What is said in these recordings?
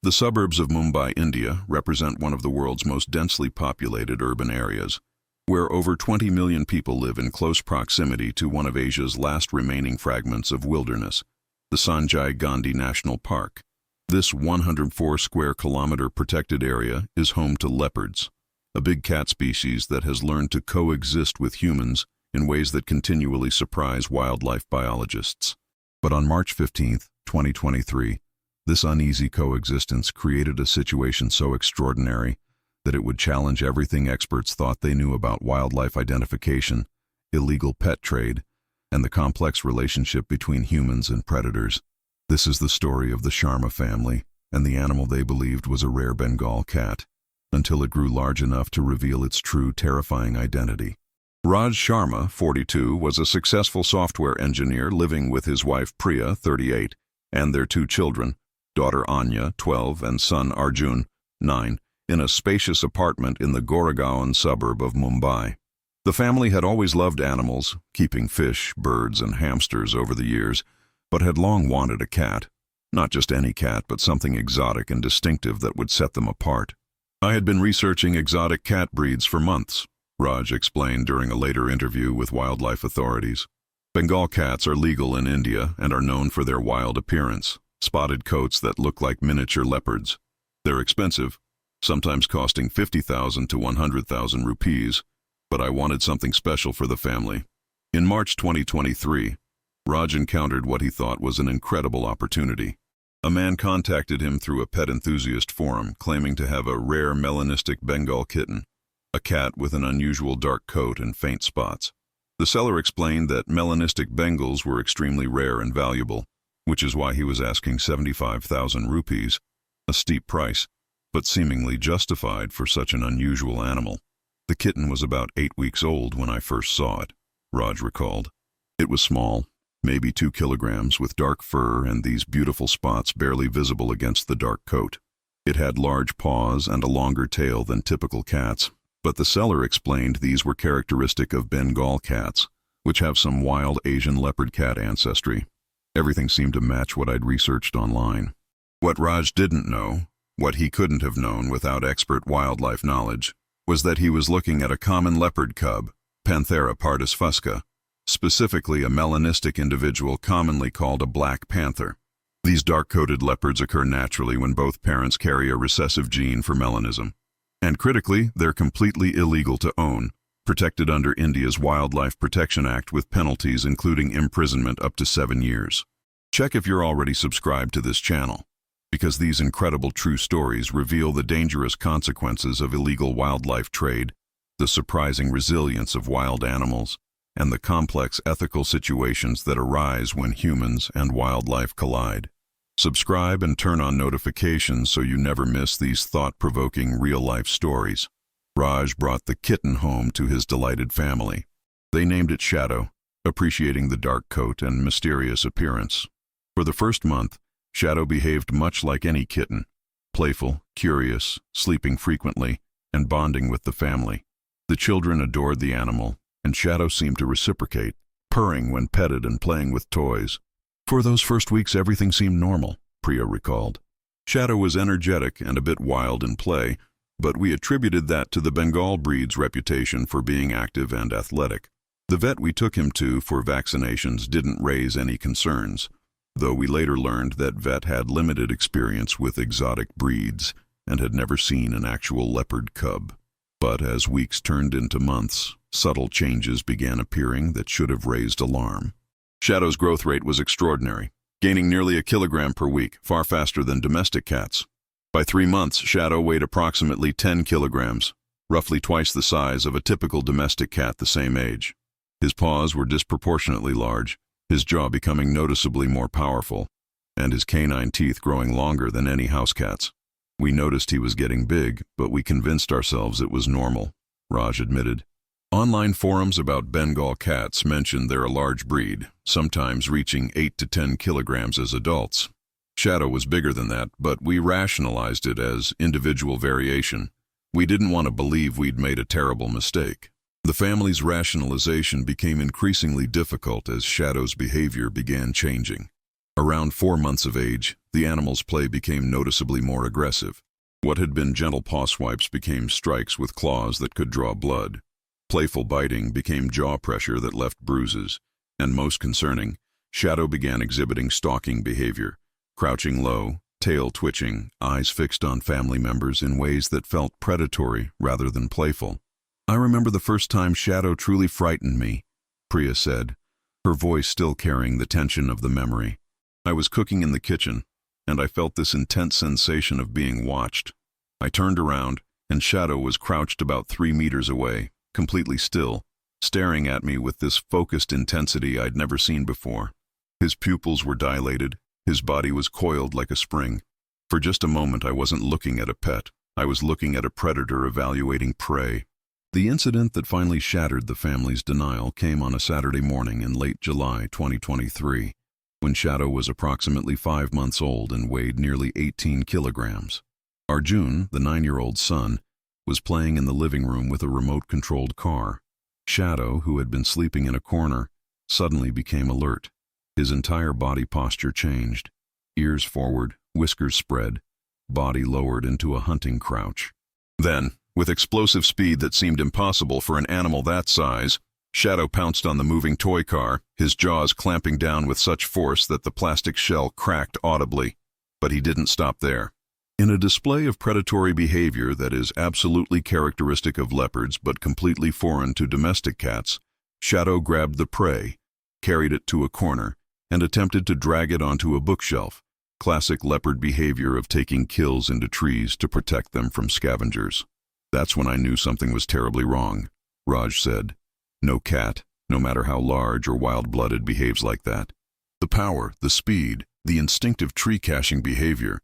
The suburbs of Mumbai, India, represent one of the world's most densely populated urban areas, where over 20 million people live in close proximity to one of Asia's last remaining fragments of wilderness, the Sanjay Gandhi National Park. This 104 square kilometer protected area is home to leopards, a big cat species that has learned to coexist with humans in ways that continually surprise wildlife biologists. But on March 15, 2023, this uneasy coexistence created a situation so extraordinary that it would challenge everything experts thought they knew about wildlife identification, illegal pet trade, and the complex relationship between humans and predators. This is the story of the Sharma family and the animal they believed was a rare Bengal cat, until it grew large enough to reveal its true, terrifying identity. Raj Sharma, 42, was a successful software engineer living with his wife Priya, 38, and their two children, daughter Anya, 12, and son Arjun, 9, in a spacious apartment in the Goregaon suburb of Mumbai. The family had always loved animals, keeping fish, birds, and hamsters over the years, but had long wanted a cat. Not just any cat, but something exotic and distinctive that would set them apart. "I had been researching exotic cat breeds for months," Raj explained during a later interview with wildlife authorities. "Bengal cats are legal in India and are known for their wild appearance, spotted coats that look like miniature leopards. They're expensive, sometimes costing 50,000 to 100,000 rupees, but I wanted something special for the family." In March 2023, Raj encountered what he thought was an incredible opportunity. A man contacted him through a pet enthusiast forum, claiming to have a rare melanistic Bengal kitten, a cat with an unusual dark coat and faint spots. The seller explained that melanistic Bengals were extremely rare and valuable, which is why he was asking 75,000 rupees, a steep price, but seemingly justified for such an unusual animal. "The kitten was about 8 weeks old when I first saw it," Raj recalled. "It was small, maybe 2 kilograms, with dark fur and these beautiful spots barely visible against the dark coat. It had large paws and a longer tail than typical cats, but the seller explained these were characteristic of Bengal cats, which have some wild Asian leopard cat ancestry. Everything seemed to match what I'd researched online." What Raj didn't know, what he couldn't have known without expert wildlife knowledge, was that he was looking at a common leopard cub, Panthera pardus fusca, specifically a melanistic individual commonly called a black panther. These dark-coated leopards occur naturally when both parents carry a recessive gene for melanism. And critically, they're completely illegal to own, protected under India's Wildlife Protection Act with penalties including imprisonment up to 7 years. Check if you're already subscribed to this channel, because these incredible true stories reveal the dangerous consequences of illegal wildlife trade, the surprising resilience of wild animals, and the complex ethical situations that arise when humans and wildlife collide. Subscribe and turn on notifications so you never miss these thought-provoking real-life stories. Raj brought the kitten home to his delighted family. They named it Shadow, appreciating the dark coat and mysterious appearance. For the first month, Shadow behaved much like any kitten, playful, curious, sleeping frequently, and bonding with the family. The children adored the animal, and Shadow seemed to reciprocate, purring when petted and playing with toys. "For those first weeks everything seemed normal," Priya recalled. "Shadow was energetic and a bit wild in play, but we attributed that to the Bengal breed's reputation for being active and athletic. The vet we took him to for vaccinations didn't raise any concerns, though we later learned that vet had limited experience with exotic breeds and had never seen an actual leopard cub. But as weeks turned into months, subtle changes began appearing that should have raised alarm. Shadow's growth rate was extraordinary, gaining nearly a kilogram per week, far faster than domestic cats. By 3 months, Shadow weighed approximately 10 kilograms, roughly twice the size of a typical domestic cat the same age. His paws were disproportionately large, his jaw becoming noticeably more powerful, and his canine teeth growing longer than any house cat's. "We noticed he was getting big, but we convinced ourselves it was normal," Raj admitted. Online forums about Bengal cats mentioned they're a large breed, sometimes reaching 8 to 10 kilograms as adults. Shadow was bigger than that, but we rationalized it as individual variation. We didn't want to believe we'd made a terrible mistake. The family's rationalization became increasingly difficult as Shadow's behavior began changing. Around 4 months of age, the animal's play became noticeably more aggressive. What had been gentle paw swipes became strikes with claws that could draw blood. Playful biting became jaw pressure that left bruises. And most concerning, Shadow began exhibiting stalking behavior, crouching low, tail twitching, eyes fixed on family members in ways that felt predatory rather than playful. "I remember the first time Shadow truly frightened me," Priya said, her voice still carrying the tension of the memory. "I was cooking in the kitchen, and I felt this intense sensation of being watched. I turned around, and Shadow was crouched about 3 meters away, completely still, staring at me with this focused intensity I'd never seen before. His pupils were dilated, his body was coiled like a spring. For just a moment I wasn't looking at a pet, I was looking at a predator evaluating prey." The incident that finally shattered the family's denial came on a Saturday morning in late July 2023, when Shadow was approximately 5 months old and weighed nearly 18 kilograms. Arjun, the 9-year-old son, was playing in the living room with a remote-controlled car. Shadow, who had been sleeping in a corner, suddenly became alert. His entire body posture changed. Ears forward, whiskers spread, body lowered into a hunting crouch. Then, with explosive speed that seemed impossible for an animal that size, Shadow pounced on the moving toy car, his jaws clamping down with such force that the plastic shell cracked audibly. But he didn't stop there. In a display of predatory behavior that is absolutely characteristic of leopards but completely foreign to domestic cats, Shadow grabbed the prey, carried it to a corner, and attempted to drag it onto a bookshelf, classic leopard behavior of taking kills into trees to protect them from scavengers. "That's when I knew something was terribly wrong," Raj said. "No cat, no matter how large or wild-blooded, behaves like that. The power, the speed, the instinctive tree-caching behavior,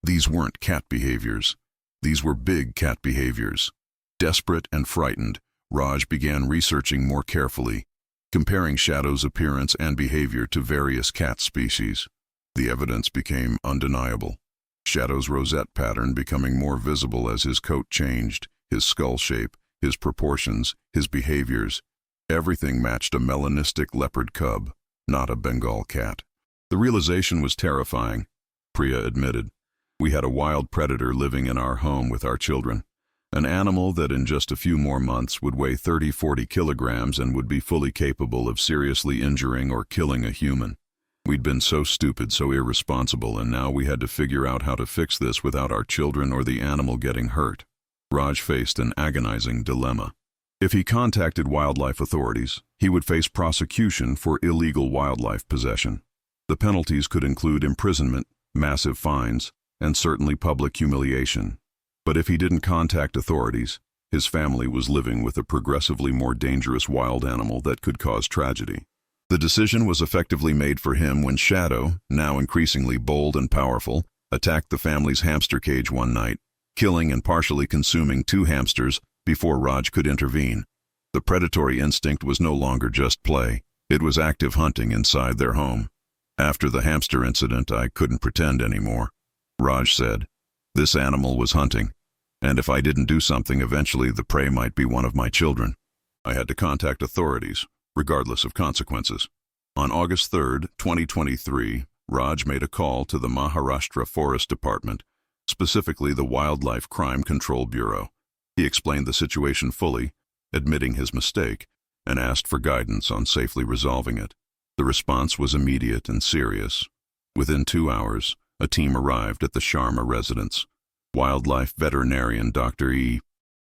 these weren't cat behaviors. These were big cat behaviors." Desperate and frightened, Raj began researching more carefully, comparing Shadow's appearance and behavior to various cat species. The evidence became undeniable. Shadow's rosette pattern becoming more visible as his coat changed, his skull shape, his proportions, his behaviors. Everything matched a melanistic leopard cub, not a Bengal cat. The realization was terrifying, Priya admitted. "We had a wild predator living in our home with our children. An animal that in just a few more months would weigh 30-40 kilograms and would be fully capable of seriously injuring or killing a human. We'd been so stupid, so irresponsible, and now we had to figure out how to fix this without our children or the animal getting hurt." Raj faced an agonizing dilemma. If he contacted wildlife authorities, he would face prosecution for illegal wildlife possession. The penalties could include imprisonment, massive fines, and certainly public humiliation. But if he didn't contact authorities, his family was living with a progressively more dangerous wild animal that could cause tragedy. The decision was effectively made for him when Shadow, now increasingly bold and powerful, attacked the family's hamster cage one night, killing and partially consuming 2 hamsters before Raj could intervene. The predatory instinct was no longer just play, it was active hunting inside their home. "After the hamster incident, I couldn't pretend anymore," Raj said. "This animal was hunting, and if I didn't do something, eventually the prey might be one of my children. I had to contact authorities, regardless of consequences." On August 3, 2023, Raj made a call to the Maharashtra Forest Department, specifically the Wildlife Crime Control Bureau. He explained the situation fully, admitting his mistake, and asked for guidance on safely resolving it. The response was immediate and serious. Within 2 hours, a team arrived at the Sharma residence. Wildlife veterinarian Dr.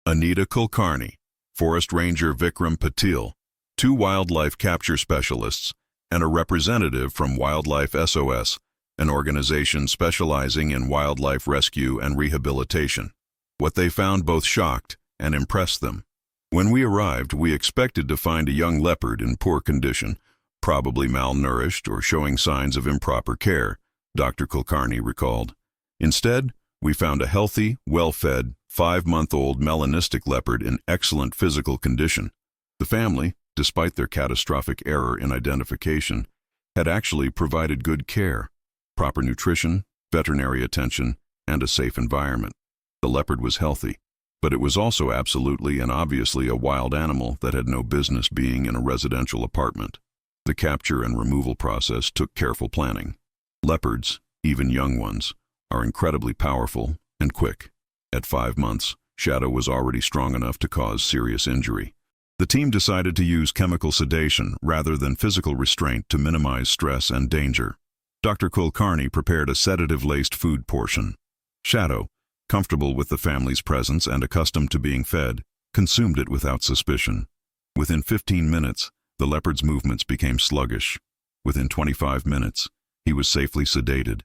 Anita Kulkarni, Forest Ranger Vikram Patil, 2 wildlife capture specialists, and a representative from Wildlife SOS, an organization specializing in wildlife rescue and rehabilitation. What they found both shocked and impressed them. "When we arrived, we expected to find a young leopard in poor condition, probably malnourished or showing signs of improper care," Dr. Kulkarni recalled. "Instead, we found a healthy, well-fed, 5-month-old melanistic leopard in excellent physical condition. The family, despite their catastrophic error in identification, had actually provided good care, proper nutrition, veterinary attention, and a safe environment. The leopard was healthy, but it was also absolutely and obviously a wild animal that had no business being in a residential apartment. The capture and removal process took careful planning. Leopards, even young ones, are incredibly powerful and quick. At 5 months, Shadow was already strong enough to cause serious injury. The team decided to use chemical sedation rather than physical restraint to minimize stress and danger. Dr. Kulkarni prepared a sedative-laced food portion. Shadow, comfortable with the family's presence and accustomed to being fed, consumed it without suspicion. Within 15 minutes, the leopard's movements became sluggish. Within 25 minutes, he was safely sedated.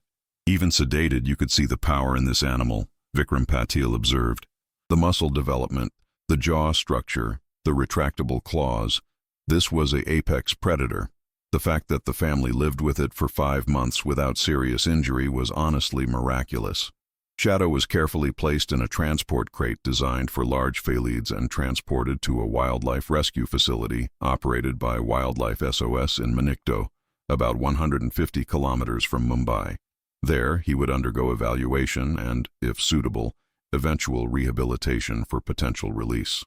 Even sedated, you could see the power in this animal, Vikram Patil observed. The muscle development, the jaw structure, the retractable claws. This was an apex predator. The fact that the family lived with it for 5 months without serious injury was honestly miraculous. Shadow was carefully placed in a transport crate designed for large felids and transported to a wildlife rescue facility operated by Wildlife SOS in Manikdo, about 150 kilometers from Mumbai. There, he would undergo evaluation and, if suitable, eventual rehabilitation for potential release.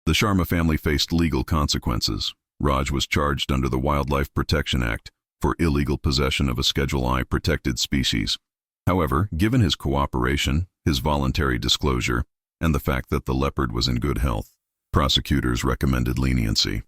The Sharma family faced legal consequences. Raj was charged under the Wildlife Protection Act for illegal possession of a Schedule I protected species. However, given his cooperation, his voluntary disclosure, and the fact that the leopard was in good health, prosecutors recommended leniency.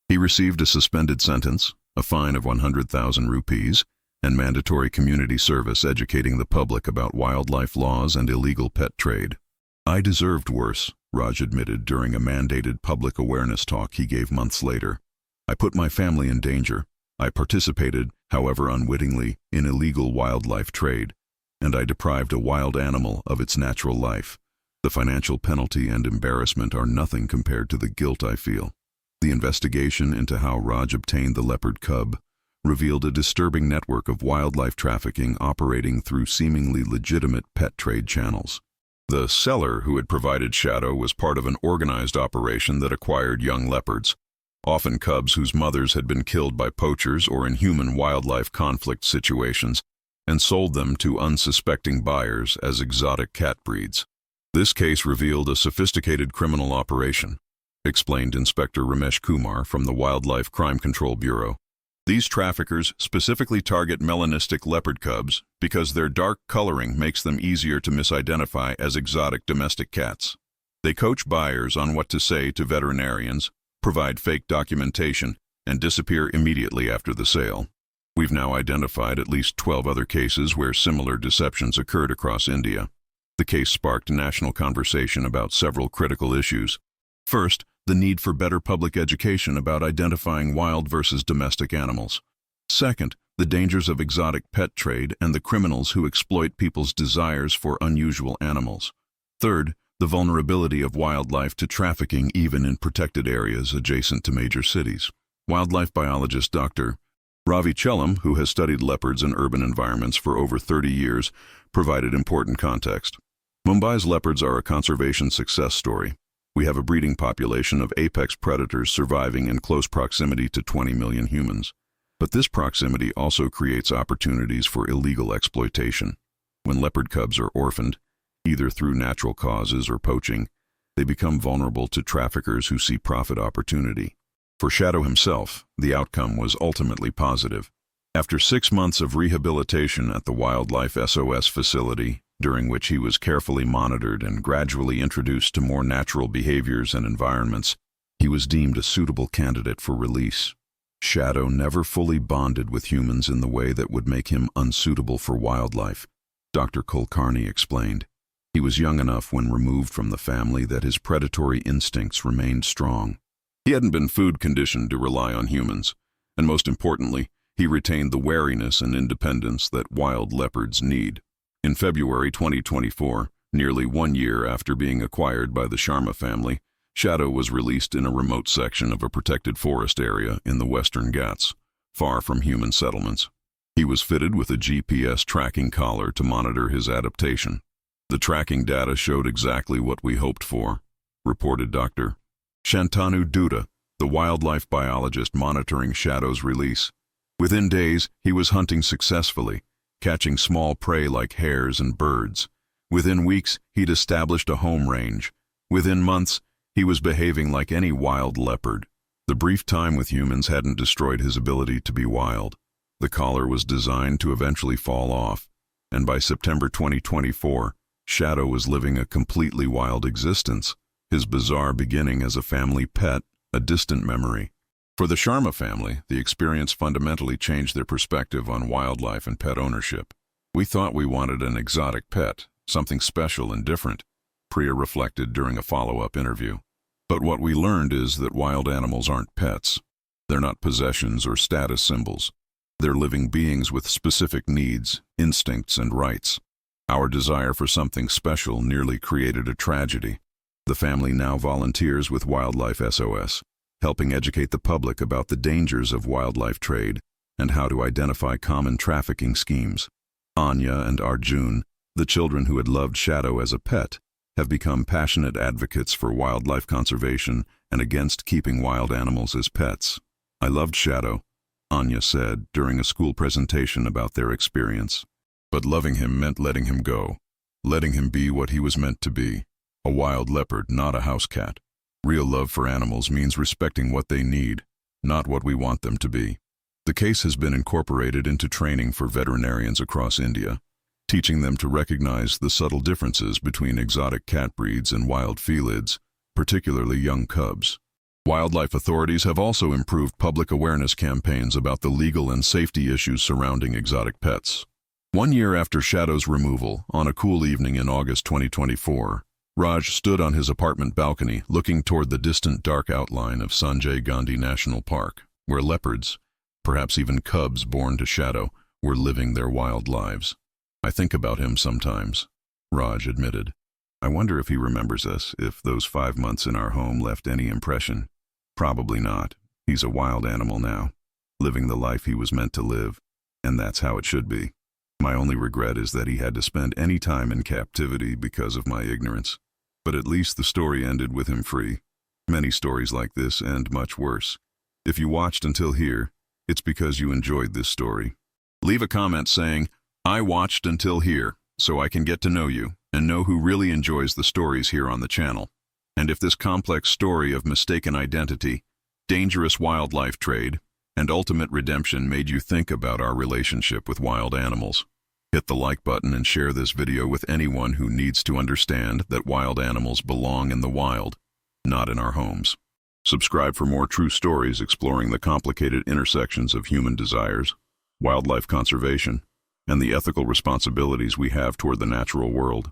He received a suspended sentence, a fine of 100,000 rupees, and mandatory community service educating the public about wildlife laws and illegal pet trade. "I deserved worse," Raj admitted during a mandated public awareness talk he gave months later. "I put my family in danger. I participated, however unwittingly, in illegal wildlife trade, and I deprived a wild animal of its natural life. The financial penalty and embarrassment are nothing compared to the guilt I feel." The investigation into how Raj obtained the leopard cub revealed a disturbing network of wildlife trafficking operating through seemingly legitimate pet trade channels. The seller who had provided Shadow was part of an organized operation that acquired young leopards, often cubs whose mothers had been killed by poachers or in human-wildlife conflict situations, and sold them to unsuspecting buyers as exotic cat breeds. This case revealed a sophisticated criminal operation, explained Inspector Ramesh Kumar from the Wildlife Crime Control Bureau. These traffickers specifically target melanistic leopard cubs because their dark coloring makes them easier to misidentify as exotic domestic cats. They coach buyers on what to say to veterinarians, provide fake documentation, and disappear immediately after the sale. We've now identified at least 12 other cases where similar deceptions occurred across India. The case sparked national conversation about several critical issues. First, the need for better public education about identifying wild versus domestic animals. Second, the dangers of exotic pet trade and the criminals who exploit people's desires for unusual animals. Third, the vulnerability of wildlife to trafficking even in protected areas adjacent to major cities. Wildlife biologist Dr. Ravi Chellam, who has studied leopards in urban environments for over 30 years, provided important context. Mumbai's leopards are a conservation success story. We have a breeding population of apex predators surviving in close proximity to 20 million humans. But this proximity also creates opportunities for illegal exploitation. When leopard cubs are orphaned, either through natural causes or poaching, they become vulnerable to traffickers who see profit opportunity. For Shadow himself, the outcome was ultimately positive. After 6 months of rehabilitation at the Wildlife SOS facility, during which he was carefully monitored and gradually introduced to more natural behaviors and environments, he was deemed a suitable candidate for release. Shadow never fully bonded with humans in the way that would make him unsuitable for wildlife, Dr. Kulkarni explained. He was young enough when removed from the family that his predatory instincts remained strong. He hadn't been food conditioned to rely on humans, and most importantly, he retained the wariness and independence that wild leopards need. In February 2024, nearly 1 year after being acquired by the Sharma family, Shadow was released in a remote section of a protected forest area in the Western Ghats, far from human settlements. He was fitted with a GPS tracking collar to monitor his adaptation. The tracking data showed exactly what we hoped for, reported Dr. Shantanu Duda, the wildlife biologist monitoring Shadow's release. Within days, he was hunting successfully, catching small prey like hares and birds. Within weeks, he'd established a home range. Within months, he was behaving like any wild leopard. The brief time with humans hadn't destroyed his ability to be wild. The collar was designed to eventually fall off, and by September 2024, Shadow was living a completely wild existence, his bizarre beginning as a family pet a distant memory. For the Sharma family, the experience fundamentally changed their perspective on wildlife and pet ownership. "We thought we wanted an exotic pet, something special and different," Priya reflected during a follow-up interview. "But what we learned is that wild animals aren't pets. They're not possessions or status symbols. They're living beings with specific needs, instincts, and rights. Our desire for something special nearly created a tragedy." The family now volunteers with Wildlife SOS, helping educate the public about the dangers of wildlife trade and how to identify common trafficking schemes. Anya and Arjun, the children who had loved Shadow as a pet, have become passionate advocates for wildlife conservation and against keeping wild animals as pets. "I loved Shadow," Anya said during a school presentation about their experience. "But loving him meant letting him go, letting him be what he was meant to be, a wild leopard, not a house cat. Real love for animals means respecting what they need, not what we want them to be." The case has been incorporated into training for veterinarians across India, teaching them to recognize the subtle differences between exotic cat breeds and wild felids, particularly young cubs. Wildlife authorities have also improved public awareness campaigns about the legal and safety issues surrounding exotic pets. 1 year after Shadow's removal, on a cool evening in August 2024, Raj stood on his apartment balcony looking toward the distant dark outline of Sanjay Gandhi National Park, where leopards, perhaps even cubs born to Shadow, were living their wild lives. "I think about him sometimes," Raj admitted. "I wonder if he remembers us, if those 5 months in our home left any impression. Probably not. He's a wild animal now, living the life he was meant to live, and that's how it should be. My only regret is that he had to spend any time in captivity because of my ignorance. But at least the story ended with him free. Many stories like this end much worse. If you watched until here, it's because you enjoyed this story. Leave a comment saying, 'I watched until here,' so I can get to know you and know who really enjoys the stories here on the channel. And if this complex story of mistaken identity, dangerous wildlife trade, and ultimate redemption made you think about our relationship with wild animals, hit the like button and share this video with anyone who needs to understand that wild animals belong in the wild, not in our homes. Subscribe for more true stories exploring the complicated intersections of human desires, wildlife conservation, and the ethical responsibilities we have toward the natural world.